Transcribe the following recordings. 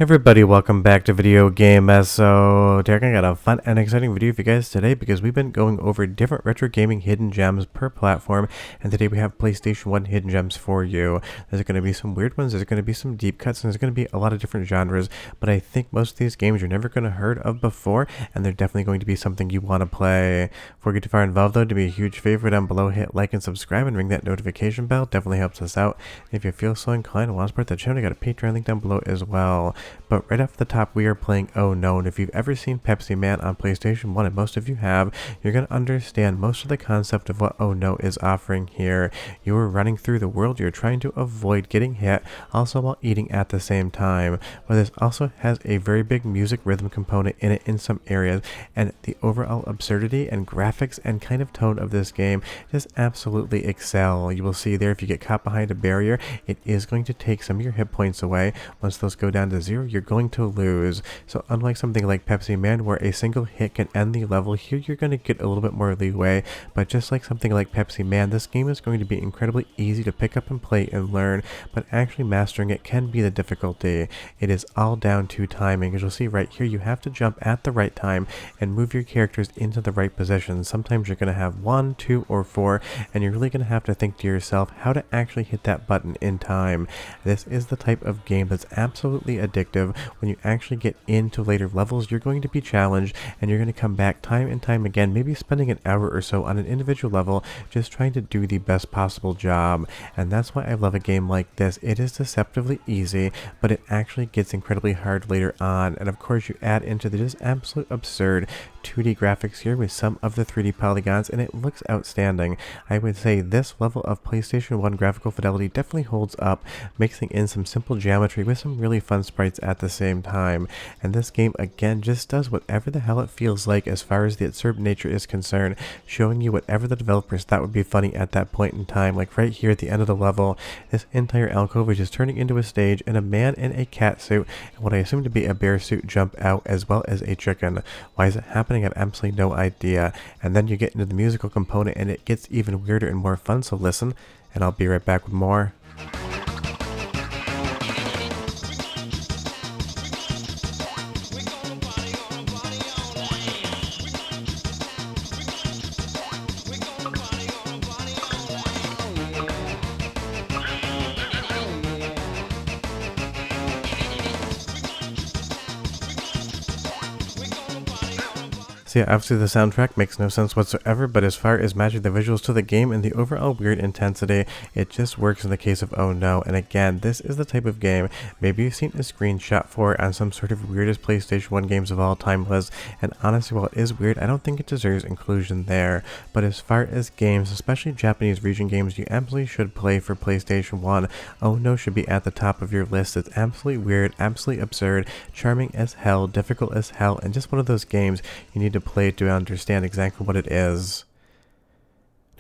Everybody, welcome back to Video Game So Derek, I got a fun and exciting video for you guys today because we've been going over different retro gaming hidden gems per platform, and today we have PlayStation 1 hidden gems for you. There's going to be some weird ones, there's going to be some deep cuts, and there's going to be a lot of different genres, but I think most of these games you're never going to heard of before, and they're definitely going to be something you want to play. Before we get too far involved though, do me a huge favor down below, hit like and subscribe and ring that notification bell, definitely helps us out. And if you feel so inclined and want to support the channel, I got a Patreon link down below as well. But right off the top, we are playing Oh No, and if you've ever seen Pepsi Man on PlayStation 1, and most of you have, you're going to understand most of the concept of what Oh No is offering here. You are running through the world, you're trying to avoid getting hit, also while eating at the same time. But this also has a very big music rhythm component in it in some areas, and the overall absurdity and graphics and kind of tone of this game just absolutely excel. You will see there, if you get caught behind a barrier, it is going to take some of your hit points away. Once those go down to zero, you're going to lose. So unlike something like Pepsi Man where a single hit can end the level, here you're going to get a little bit more leeway. But just like something like Pepsi Man, this game is going to be incredibly easy to pick up and play and learn, but actually mastering it can be the difficulty. It is all down to timing. As you'll see right here, you have to jump at the right time and move your characters into the right positions. Sometimes you're going to have 1, 2, or 4, and you're really going to have to think to yourself how to actually hit that button in time. This is the type of game that's absolutely addictive. When you actually get into later levels, you're going to be challenged, and you're going to come back time and time again, maybe spending an hour or so on an individual level just trying to do the best possible job. And that's why I love a game like this. It is deceptively easy, but it actually gets incredibly hard later on. And of course, you add into the just absolute absurd 2D graphics here with some of the 3D polygons, and it looks outstanding. I would say this level of PlayStation 1 graphical fidelity definitely holds up, mixing in some simple geometry with some really fun sprites at the same time. And this game again just does whatever the hell it feels like as far as the absurd nature is concerned, showing you whatever the developers thought would be funny at that point in time. Like right here at the end of the level, this entire alcove is just turning into a stage, and a man in a cat suit and what I assume to be a bear suit jump out, as well as a chicken. Why is it happening? I have absolutely no idea. And then you get into the musical component and it gets even weirder and more fun, so listen and I'll be right back with more. So yeah, obviously the soundtrack makes no sense whatsoever, but as far as matching the visuals to the game and the overall weird intensity, it just works in the case of Oh No. And again, this is the type of game maybe you've seen a screenshot for on some sort of weirdest PlayStation 1 games of all time list, and honestly, while it is weird, I don't think it deserves inclusion there. But as far as games, especially Japanese region games, you absolutely should play for PlayStation 1. Oh No should be at the top of your list. It's absolutely weird, absolutely absurd, charming as hell, difficult as hell, and just one of those games you need to play to understand exactly what it is.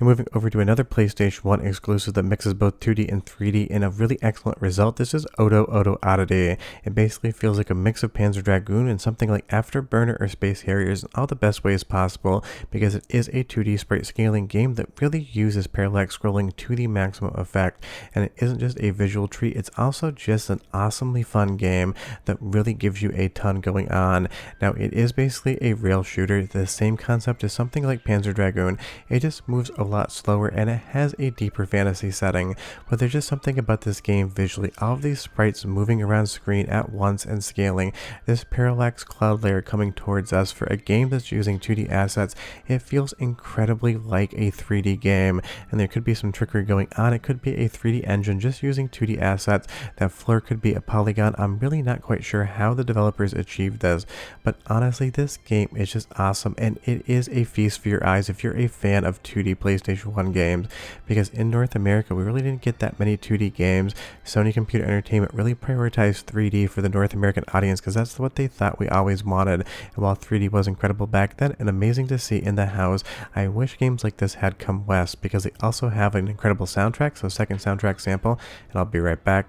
Now moving over to another PlayStation 1 exclusive that mixes both 2D and 3D in a really excellent result. This is Oddity. It basically feels like a mix of Panzer Dragoon and something like Afterburner or Space Harriers in all the best ways possible, because it is a 2D sprite scaling game that really uses parallax scrolling to the maximum effect. And it isn't just a visual treat, it's also just an awesomely fun game that really gives you a ton going on. Now it is basically a rail shooter, the same concept as something like Panzer Dragoon. It just moves a lot slower and it has a deeper fantasy setting, but there's just something about this game visually. All of these sprites moving around screen at once and scaling, this parallax cloud layer coming towards us for a game that's using 2D assets, it feels incredibly like a 3D game. And there could be some trickery going on. It could be a 3D engine just using 2D assets. That floor could be a polygon. I'm really not quite sure how the developers achieved this, but honestly this game is just awesome, and it is a feast for your eyes if you're a fan of 2D PlayStation 1 games, because in North America we really didn't get that many 2D games. Sony Computer Entertainment really prioritized 3D for the North American audience because that's what they thought we always wanted. And while 3D was incredible back then and amazing to see in the house, I wish games like this had come west, because they also have an incredible soundtrack. So second soundtrack sample, and I'll be right back.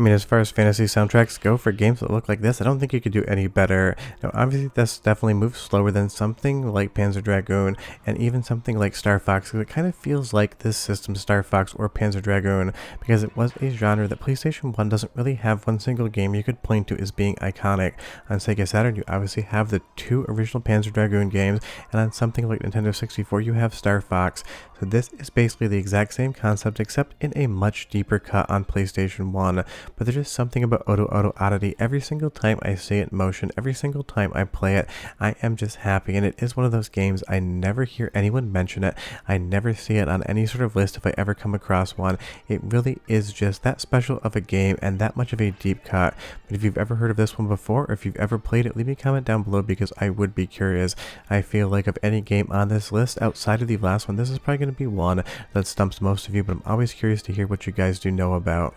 I mean, as far as fantasy soundtracks go for games that look like this, I don't think you could do any better. Now, obviously, this definitely moves slower than something like Panzer Dragoon and even something like Star Fox, because it kind of feels like this system, Star Fox or Panzer Dragoon, because it was a genre that PlayStation 1 doesn't really have one single game you could point to as being iconic. On Sega Saturn, you obviously have the 2 original Panzer Dragoon games, and on something like Nintendo 64, you have Star Fox. So this is basically the exact same concept, except in a much deeper cut on PlayStation 1. But there's just something about Oddity. Every single time I see it in motion, every single time I play it, I am just happy. And it is one of those games I never hear anyone mention it. I never see it on any sort of list if I ever come across one. It really is just that special of a game and that much of a deep cut. But if you've ever heard of this one before, or if you've ever played it, leave me a comment down below because I would be curious. I feel like of any game on this list outside of the last one, this is probably going to be one that stumps most of you, but I'm always curious to hear what you guys do know about.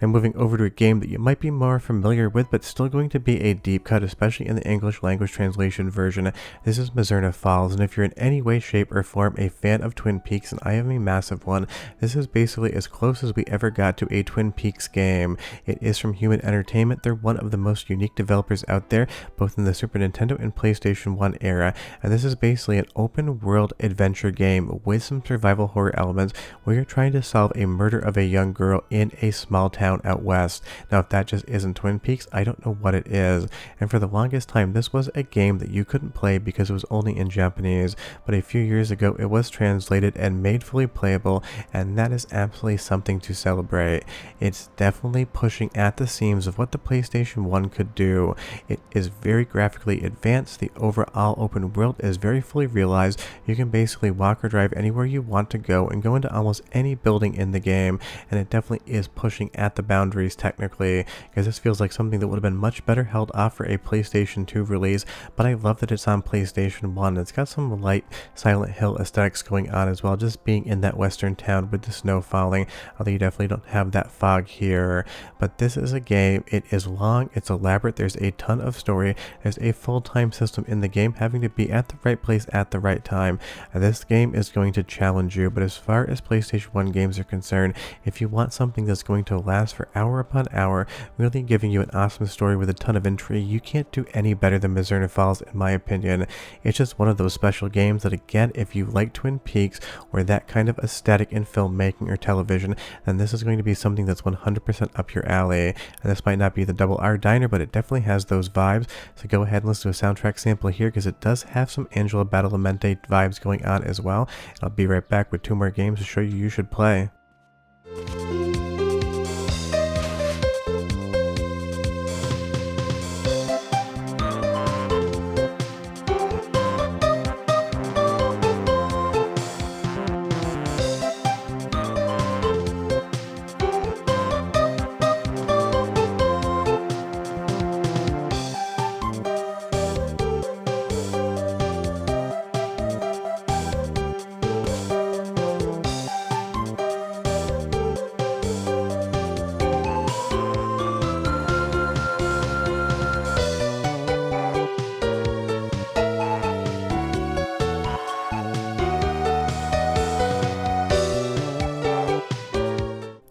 Now moving over to a game that you might be more familiar with, but still going to be a deep cut, especially in the English language translation version. This is Mizzurna Falls, and if you're in any way, shape, or form a fan of Twin Peaks, and I am a massive one, this is basically as close as we ever got to a Twin Peaks game. It is from Human Entertainment. They're one of the most unique developers out there, both in the Super Nintendo and PlayStation 1 era, and this is basically an open world adventure game with some survival horror elements where you're trying to solve a murder of a young girl in a small town out west. Now, if that just isn't Twin Peaks, I don't know what it is. And for the longest time, this was a game that you couldn't play because it was only in Japanese, but a few years ago it was translated and made fully playable, and that is absolutely something to celebrate. It's definitely pushing at the seams of what the PlayStation 1 could do. It is very graphically advanced. The overall open world is very fully realized. You can basically walk or drive anywhere you want to go and go into almost any building in the game, and it definitely is pushing at the boundaries technically, because this feels like something that would have been much better held off for a PlayStation 2 release, but I love that it's on PlayStation 1. It's got some light Silent Hill aesthetics going on as well, just being in that western town with the snow falling, although you definitely don't have that fog here. But this is a game, it is long, it's elaborate, there's a ton of story, there's a full-time system in the game, having to be at the right place at the right time. This game is going to challenge you, but as far as PlayStation 1 games are concerned, if you want something that's going to last for hour upon hour, really giving you an awesome story with a ton of intrigue, you can't do any better than Mizzurna Falls in my opinion. It's just one of those special games that, again, if you like Twin Peaks or that kind of aesthetic in filmmaking or television, then this is going to be something that's 100% up your alley. And this might not be the Double R Diner, but it definitely has those vibes. So go ahead and listen to a soundtrack sample here, because it does have some Angela Badalamenti vibes going on as well. I'll be right back with 2 more games to show you should play.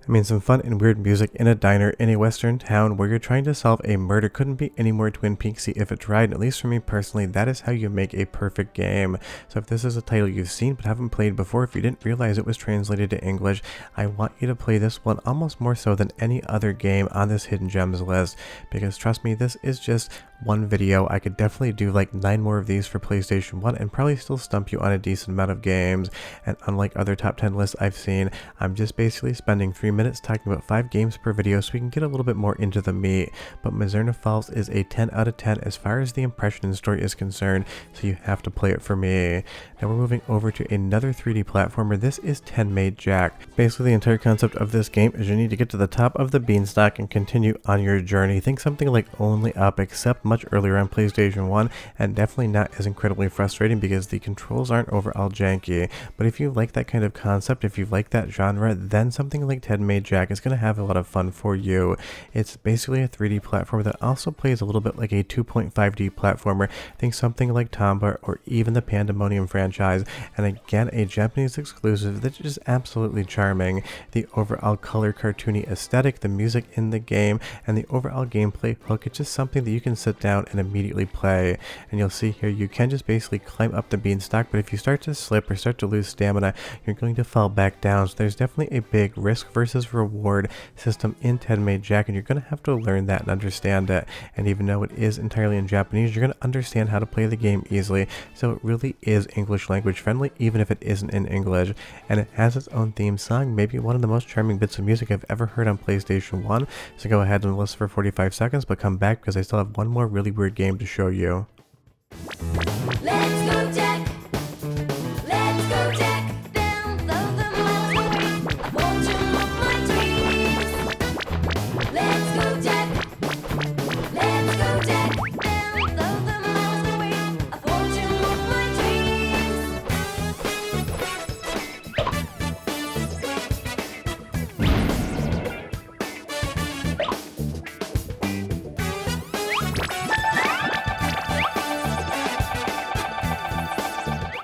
I mean, some fun and weird music in a diner in a western town where you're trying to solve a murder couldn't be any more Twin Peaksy if it tried, and at least for me personally, that is how you make a perfect game. So if this is a title you've seen but haven't played before, if you didn't realize it was translated to English, I want you to play this one almost more so than any other game on this Hidden Gems list, because trust me, this is just one video. I could definitely do like 9 more of these for PlayStation 1 and probably still stump you on a decent amount of games. And unlike other top 10 lists I've seen, I'm just basically spending 3 minutes talking about 5 games per video so we can get a little bit more into the meat. But Mizzurna Falls is a 10 out of 10 as far as the impression and story is concerned, so you have to play it for me. Now we're moving over to another 3D platformer. This is 10 Made Jack. Basically the entire concept of this game is you need to get to the top of the beanstalk and continue on your journey. Think something like Only Up, except much earlier on PlayStation 1, and definitely not as incredibly frustrating because the controls aren't overall janky. But if you like that kind of concept, if you like that genre, then something like Tedmade Jack is going to have a lot of fun for you. It's basically a 3D platformer that also plays a little bit like a 2.5D platformer. Think something like Tomba or even the Pandemonium franchise, and again a Japanese exclusive that is absolutely charming. The overall color cartoony aesthetic, the music in the game, and the overall gameplay hook, it's just something that you can sit down and immediately play. And you'll see here you can just basically climb up the beanstalk, but if you start to slip or start to lose stamina, you're going to fall back down. So there's definitely a big risk versus reward system in Tedmade Jack, and you're going to have to learn that and understand it. And even though it is entirely in Japanese, you're going to understand how to play the game easily. So it really is English language friendly, even if it isn't in English. And it has its own theme song, maybe one of the most charming bits of music I've ever heard on PlayStation 1. So go ahead and listen for 45 seconds, but come back because I still have one more really weird game to show you. Let's go, Jack. Let's go, Jack. Down the mountain. I want you on my dreams. Let's go, Jack. Let's go, Jack. Down the mountain. I want you on my dreams.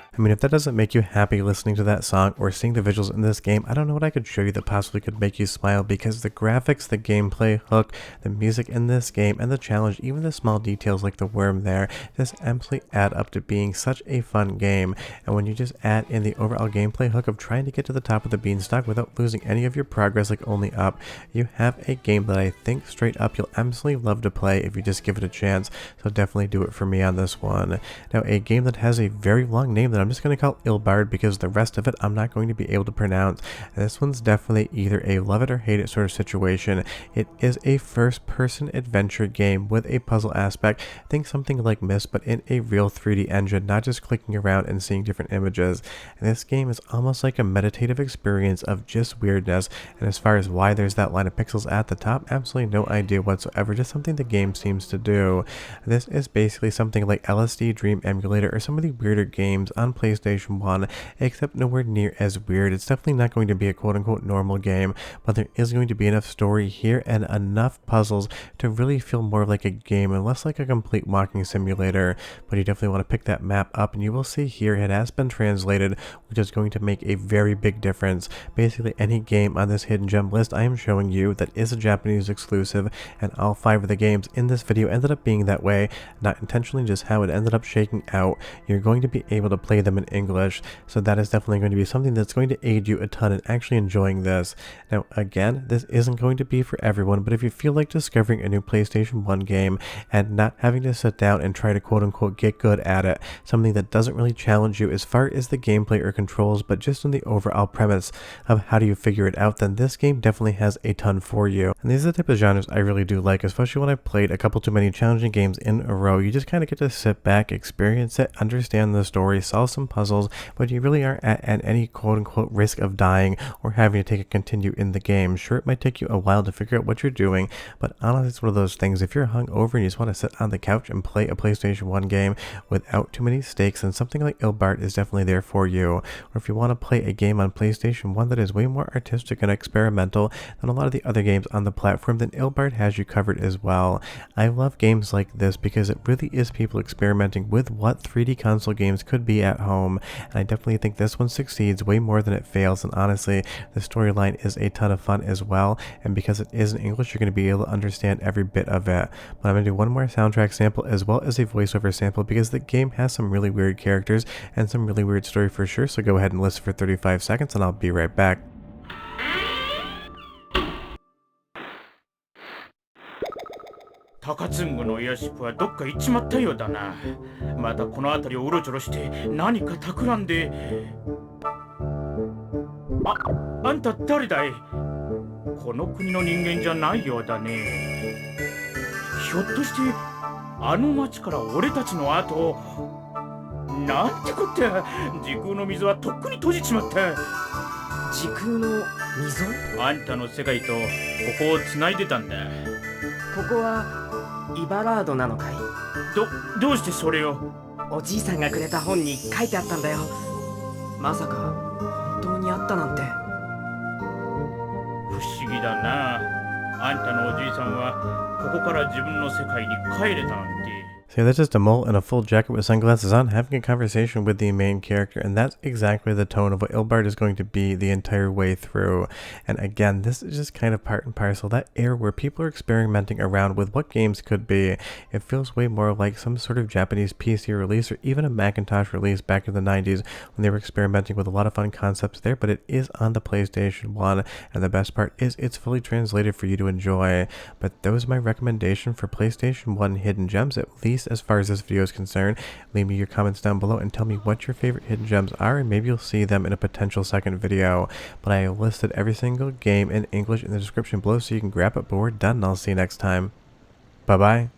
I mean, if that doesn't make you happy listening to that song or seeing the visuals in this game, I don't know what I could show you that possibly could make you smile, because the graphics, the gameplay hook, the music in this game, and the challenge, even the small details like the worm there, just absolutely add up to being such a fun game. And when you just add in the overall gameplay hook of trying to get to the top of the beanstalk without losing any of your progress, like only up, you have a game that I think straight up you'll absolutely love to play if you just give it a chance. So definitely do it for me on this one. Now, a game that has a very long name that I'm just going to call Iblard, because the rest of it I'm not going to be able to pronounce. And this one's definitely either a love it or hate it sort of situation. It is a first-person adventure game with a puzzle aspect. Think something like Myst, but in a real 3D engine, not just clicking around and seeing different images. And this game is almost like a meditative experience of just weirdness. And as far as why there's that line of pixels at the top, absolutely no idea whatsoever, just something the game seems to do. This is basically something like LSD Dream Emulator or some of the weirder games on PlayStation 1, except nowhere near as weird. It's definitely not going to be a quote-unquote normal game, but there is going to be enough story here and enough puzzles to really feel more like a game and less like a complete walking simulator. But you definitely want to pick that map up, and you will see here it has been translated, which is going to make a very big difference. Basically any game on this hidden gem list I am showing you that is a Japanese exclusive, and all 5 of the games in this video ended up being that way, not intentionally, just how it ended up shaking out. You're going to be able to play them in English, so that is definitely going to be something that's going to aid you a ton in actually enjoying this. Now again, this isn't going to be for everyone, but if you feel like discovering a new PlayStation 1 game and not having to sit down and try to quote-unquote get good at it, something that doesn't really challenge you as far as the gameplay or controls, but just in the overall premise of how do you figure it out, then this game definitely has a ton for you. And these are the type of genres I really do like, especially when I've played a couple too many challenging games in a row. You just kind of get to sit back, experience it, understand the story, solve some puzzles, but you really aren't at any quote-unquote risk of dying or having to take a continue in the game. Sure, it might take you a while to figure out what you're doing, but honestly, it's one of those things. If you're hungover and you just want to sit on the couch and play a PlayStation 1 game without too many stakes, then something like Iblard is definitely there for you. Or if you want to play a game on PlayStation 1 that is way more artistic and experimental than a lot of the other games on the platform, then Iblard has you covered as well. I love games like this because it really is people experimenting with what 3D console games could be at home, and I definitely think this one succeeds way more than it fails. And honestly, the storyline is a ton of fun as well, and because it is in English, you're going to be able to understand every bit of it. But I'm going to do one more soundtrack sample as well as a voiceover sample, because the game has some really weird characters and some really weird story for sure. So go ahead and listen for 35 seconds and I'll be right back. 高津のエアシップはどっか行っちまったようだな。またこの辺りをうろちょろして何か企んで。あんた誰だい？この国の人間じゃないようだね。ひょっとしてあの町から俺たちの後。なんてこった。時空の溝はとっくに閉じちまった。時空の溝？あんたの世界とここをつないでたんだ。ここはイバラードなのかい？どうしてそれを？おじいさんがくれた本に書いてあったんだよ。まさか本当にあったなんて。不思議だな。あんたのおじいさんはここから自分の世界に帰れたなんて。So that's just a mole in a full jacket with sunglasses on having a conversation with the main character, and that's exactly the tone of what Iblard is going to be the entire way through. And again, this is just kind of part and parcel, that era where people are experimenting around with what games could be. It feels way more like some sort of Japanese PC release or even a Macintosh release back in the 90s when they were experimenting with a lot of fun concepts there, but it is on the PlayStation 1, and the best part is it's fully translated for you to enjoy. But those are my recommendation for PlayStation 1 Hidden Gems, at least as far as this video is concerned. Leave me your comments down below and tell me what your favorite hidden gems are, and maybe you'll see them in a potential second video. But I listed every single game in English in the description below so you can grab it. But we're done, and I'll see you next time. Bye bye.